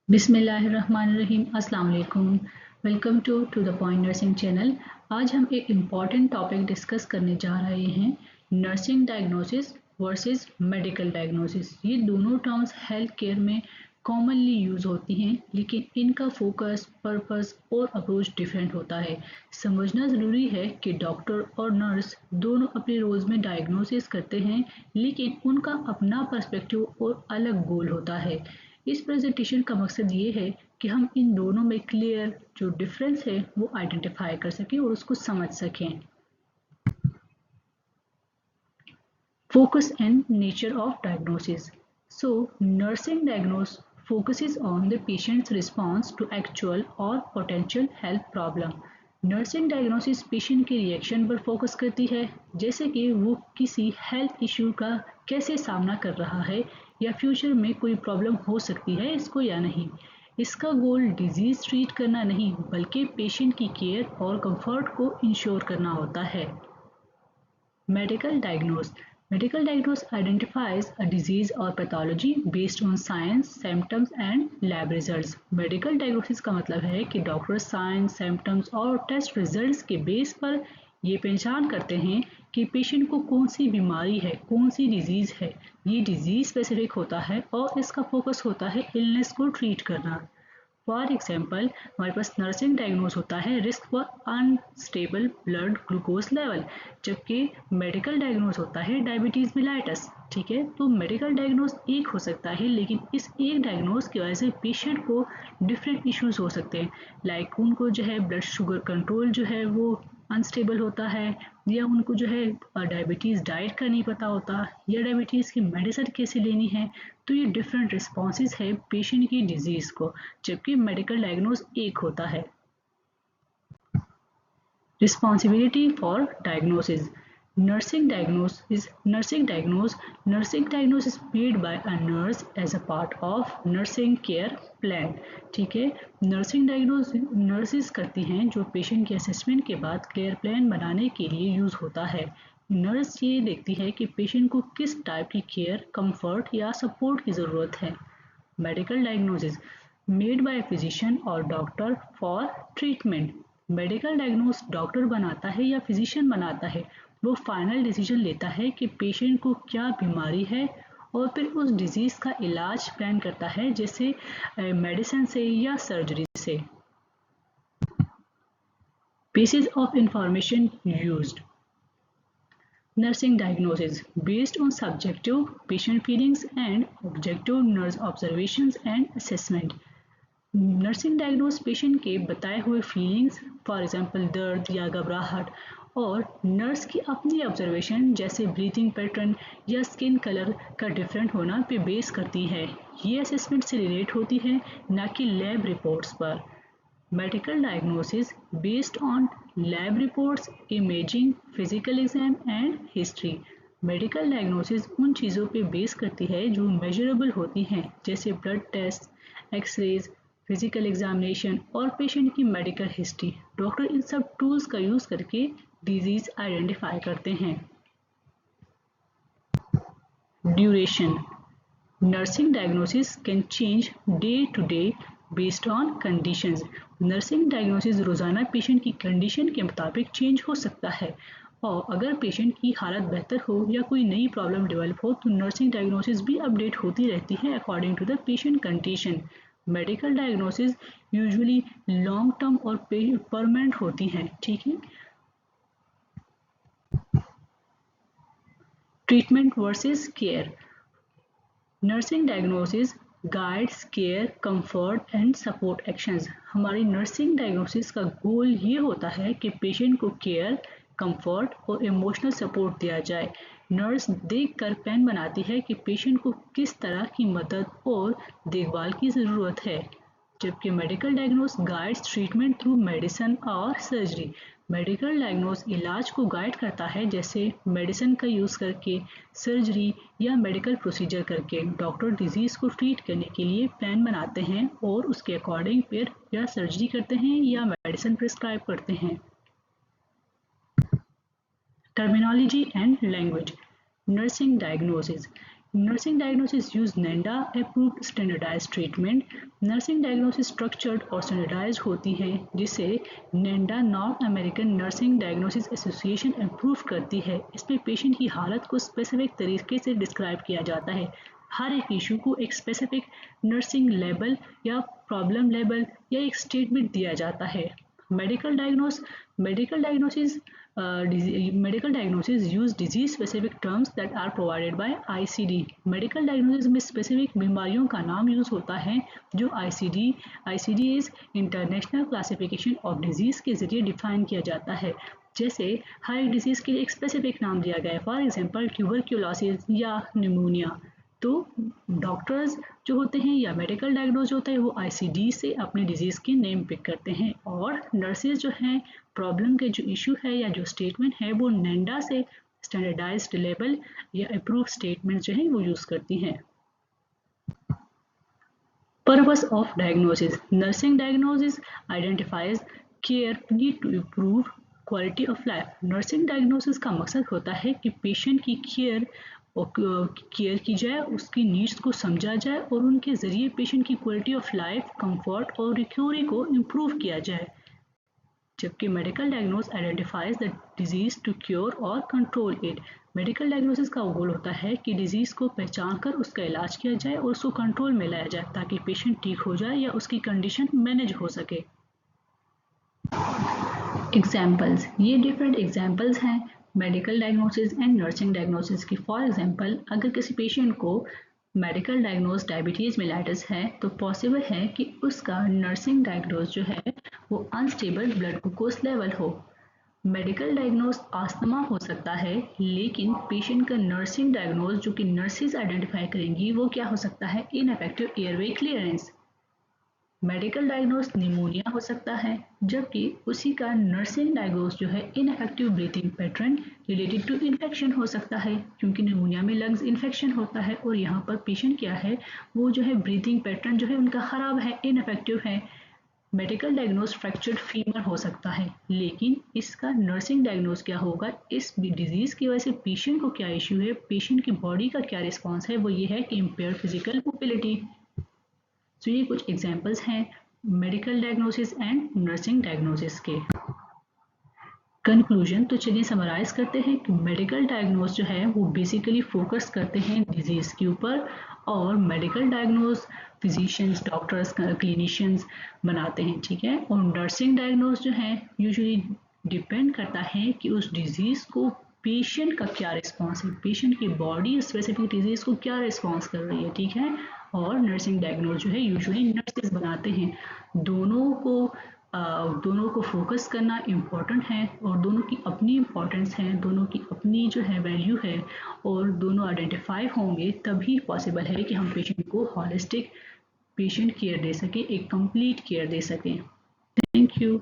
बिस्मिल्लाहिर्रहमानिर्रहीम अस्सलाम वालेकुम। Welcome to the point nursing channel. आज हम एक इम्पॉर्टेंट टॉपिक डिस्कस करने जा रहे हैं, nursing diagnosis versus medical diagnosis. ये दोनों टर्म्स हेल्थ केयर में कॉमनली यूज़ होती हैं, लेकिन इनका फोकस, पर्पस और अप्रोच डिफरेंट होता है। समझना ज़रूरी है कि डॉक्टर और नर्स दोनों अपने रोल्स में डायग्नोसिस करते हैं, लेकिन उनका अपना पर्सपेक्टिव और अलग गोल होता है। इस प्रेजेंटेशन का मकसद ये है कि हम इन दोनों में क्लियर जो डिफरेंस है वो आइडेंटिफाई कर सकें और उसको समझ सकें। Focus and nature of diagnosis. So, nursing diagnose focuses on the patient's response to actual or potential health problem. Nursing diagnosis patient के रिएक्शन पर फोकस करती है, जैसे कि वो किसी हेल्थ इश्यू का कैसे सामना कर रहा है या फ्यूचर में कोई प्रॉब्लम हो सकती है इसको या नहीं। इसका गोल डिजीज ट्रीट करना नहीं, बल्कि पेशेंट की केयर और कंफर्ट को इंश्योर करना होता है। Medical diagnose. Medical diagnose identifies a disease or pathology based on science, symptoms and lab results. Medical diagnosis का मतलब है कि डॉक्टर साइंस, सिम्टम्स और टेस्ट रिजल्ट्स के बेस पर ये पहचान करते हैं कि पेशेंट को कौन सी बीमारी है, कौन सी डिजीज़ है। ये डिजीज़ स्पेसिफिक होता है और इसका फोकस होता है इलनेस को ट्रीट करना। फॉर एग्जाम्पल, हमारे पास नर्सिंग डायग्नोज होता है risk for unstable blood glucose level, जबकि मेडिकल डायग्नोज होता है डायबिटीज मिलाइटस। ठीक है, तो मेडिकल डायग्नोज एक हो सकता है, लेकिन इस एक डायग्नोज की वजह से पेशेंट को डिफरेंट इश्यूज हो सकते हैं। लाइक उनको जो है ब्लड शुगर कंट्रोल जो है वो अनस्टेबल होता है, या उनको जो है डायबिटीज़ डाइट का नहीं पता होता, या डायबिटीज़ की मेडिसिन कैसे लेनी है। तो ये डिफरेंट रिस्पॉन्सेज है पेशेंट की डिजीज़ को, जबकि मेडिकल डायग्नोज एक होता है। Responsibility for diagnosis. Nursing diagnosis made by a nurse as a part of nursing care plan. ठीक है, नर्सिंग डायग्नोस नर्सेज करती हैं जो पेशेंट के असेसमेंट के बाद केयर प्लान बनाने के लिए यूज़ होता है। नर्स ये देखती है कि पेशेंट को किस टाइप की केयर, कंफर्ट या सपोर्ट की ज़रूरत है। Medical diagnosis made by physician और doctor for treatment. Medical diagnose doctor बनाता है या फिजिशियन बनाता है, वो फाइनल डिसीजन लेता है कि पेशेंट को क्या बीमारी है और फिर उस डिजीज़ का इलाज प्लान करता है, जैसे मेडिसिन से या सर्जरी से। Basis of information used. Nursing diagnosis based on subjective patient feelings and objective nurse observations and assessment. Nursing diagnose patient के बताए हुए फीलिंग्स, फॉर एग्जांपल दर्द या घबराहट, और नर्स की अपनी ऑब्जर्वेशन जैसे ब्रीथिंग पैटर्न या स्किन कलर का डिफरेंट होना पे बेस करती है। ये असेसमेंट से रिलेट होती है, ना कि लैब रिपोर्ट्स पर। Medical diagnosis based on lab reports, imaging, physical exam and history. Medical diagnosis उन चीज़ों पे बेस करती है जो मेजरेबल होती हैं, जैसे blood test, x-rays, physical examination और पेशेंट की मेडिकल हिस्ट्री। डॉक्टर इन सब टूल्स का यूज़ करके डिजीज़ आइडेंटिफाई करते हैं। Duration. Nursing diagnosis can change day to day based on conditions. Nursing diagnosis रोज़ाना पेशेंट की कंडीशन के मुताबिक चेंज हो सकता है, और अगर पेशेंट की हालत बेहतर हो या कोई नई प्रॉब्लम डेवलप हो तो नर्सिंग डायग्नोसिस भी अपडेट होती रहती है according to the patient condition. Medical diagnosis usually long term और परमानेंट होती हैं। ठीक है, treatment versus care. Nursing diagnosis guides care, comfort and support actions. हमारी नर्सिंग डायग्नोसिस का गोल ये होता है कि पेशेंट को केयर, कंफर्ट और इमोशनल सपोर्ट दिया जाए। नर्स देखकर प्लान बनाती है कि पेशेंट को किस तरह की मदद और देखभाल की ज़रूरत है, जबकि medical diagnose guides treatment through medicine और सर्जरी। मेडिकल डायग्नोस इलाज को गाइड करता है, जैसे मेडिसिन का यूज़ करके, सर्जरी या मेडिकल प्रोसीजर करके। डॉक्टर डिजीज़ को ट्रीट करने के लिए प्लान बनाते हैं और उसके अकॉर्डिंग फिर या सर्जरी करते हैं या मेडिसिन प्रिस्क्राइब करते हैं। Terminology and language. Nursing diagnosis. Nursing diagnosis use NANDA approved standardized treatment. Nursing diagnosis structured और स्टैंडर्डाइज होती हैं जिसे NANDA north American nursing diagnosis association approve करती है। इसमें पेशेंट की हालत को स्पेसिफिक तरीके से डिस्क्राइब किया जाता है। हर एक इशू को एक स्पेसिफिक नर्सिंग लेबल या प्रॉब्लम लेबल या एक स्टेटमेंट दिया जाता है। Medical diagnosis medical diagnosis use disease specific terms that are provided by ICD. Medical diagnosis में स्पेसिफिक बीमारियों का नाम यूज होता है जो ICD is international classification of disease के जरिए डिफाइन किया जाता है। जैसे हर एक डिजीज के लिए एक स्पेसिफिक नाम दिया गया है, फॉर एग्जांपल ट्यूबरक्यूलोसिस या निमोनिया। तो डॉक्टर्स जो होते हैं या मेडिकल डायग्नोज होता है वो ICD से अपने डिजीज़ के नेम पिक करते हैं, और नर्सेज जो हैं प्रॉब्लम के जो इशू है या जो स्टेटमेंट है वो NANDA से स्टैंडर्डाइज्ड लेबल या अप्रूव स्टेटमेंट जो है वो यूज़ करती हैं। Purpose of diagnosis. Nursing diagnosis identifies care need to improve quality of life. Nursing diagnosis का मकसद होता है कि पेशेंट की केयर की जाए, उसकी नीड्स को समझा जाए और उनके ज़रिए पेशेंट की क्वालिटी ऑफ लाइफ, कंफर्ट और रिकवरी को इम्प्रूव किया जाए। जबकि medical diagnose identifies the disease to cure और कंट्रोल इट। मेडिकल डायग्नोसिस का गोल होता है कि डिजीज़ को पहचान कर उसका इलाज किया जाए और उसको कंट्रोल में लाया जाए ताकि पेशेंट ठीक हो जाए या उसकी कंडीशन मैनेज हो सके। एग्जाम्पल्स, ये डिफरेंट एग्जाम्पल्स हैं medical diagnosis and nursing diagnosis की। फॉर एग्जांपल, अगर किसी पेशेंट को मेडिकल डायग्नोज डायबिटीज़ मेलाइटिस है तो पॉसिबल है कि उसका नर्सिंग डायग्नोज जो है वो अनस्टेबल ब्लड ग्लूकोज लेवल हो। मेडिकल डायग्नोज आस्थमा हो सकता है, लेकिन पेशेंट का नर्सिंग डायग्नोज जो कि नर्सेज आइडेंटिफाई करेंगी वो क्या हो सकता है, ineffective airway clearance. Medical diagnose pneumonia हो सकता है, जबकि उसी का नर्सिंग डायग्नोज जो है ineffective breathing pattern related to infection हो सकता है, क्योंकि निमोनिया में लंग्स इन्फेक्शन होता है और यहाँ पर पेशेंट क्या है वो जो है ब्रीथिंग पैटर्न जो है उनका खराब है, इनफेक्टिव है। मेडिकल डायग्नोज फ्रैक्चर्ड फीमर हो सकता है, लेकिन इसका नर्सिंग डायग्नोज क्या होगा, इस डिजीज की वजह से पेशेंट को क्या इश्यू है, पेशेंट की बॉडी का क्या रिस्पॉन्स है, वो ये है कि इम्पेयर्ड फिजिकल मोबिलिटी। तो ये कुछ एग्जाम्पल्स हैं medical diagnosis and nursing diagnosis के। कंक्लूजन, तो चलिए समराइज करते हैं कि मेडिकल डायग्नोज जो है वो बेसिकली फोकस करते हैं डिजीज के ऊपर, और medical diagnose physicians, doctors, clinicians बनाते हैं, ठीक है। और नर्सिंग डायग्नोज जो है यूजुअली डिपेंड करता है कि उस डिजीज को पेशेंट का क्या रिस्पॉन्स है, पेशेंट की बॉडी स्पेसिफिक डिजीज को क्या रिस्पॉन्स कर रही है, ठीक है। और नर्सिंग डायग्नोज जो है यूजुअली नर्सेज बनाते हैं। दोनों को फोकस करना इम्पॉर्टेंट है और दोनों की अपनी इम्पोर्टेंस है, दोनों की अपनी जो है वैल्यू है, और दोनों आइडेंटिफाई होंगे तभी पॉसिबल है कि हम पेशेंट को हॉलिस्टिक पेशेंट केयर दे सकें, एक कंप्लीट केयर दे सकें। Thank you.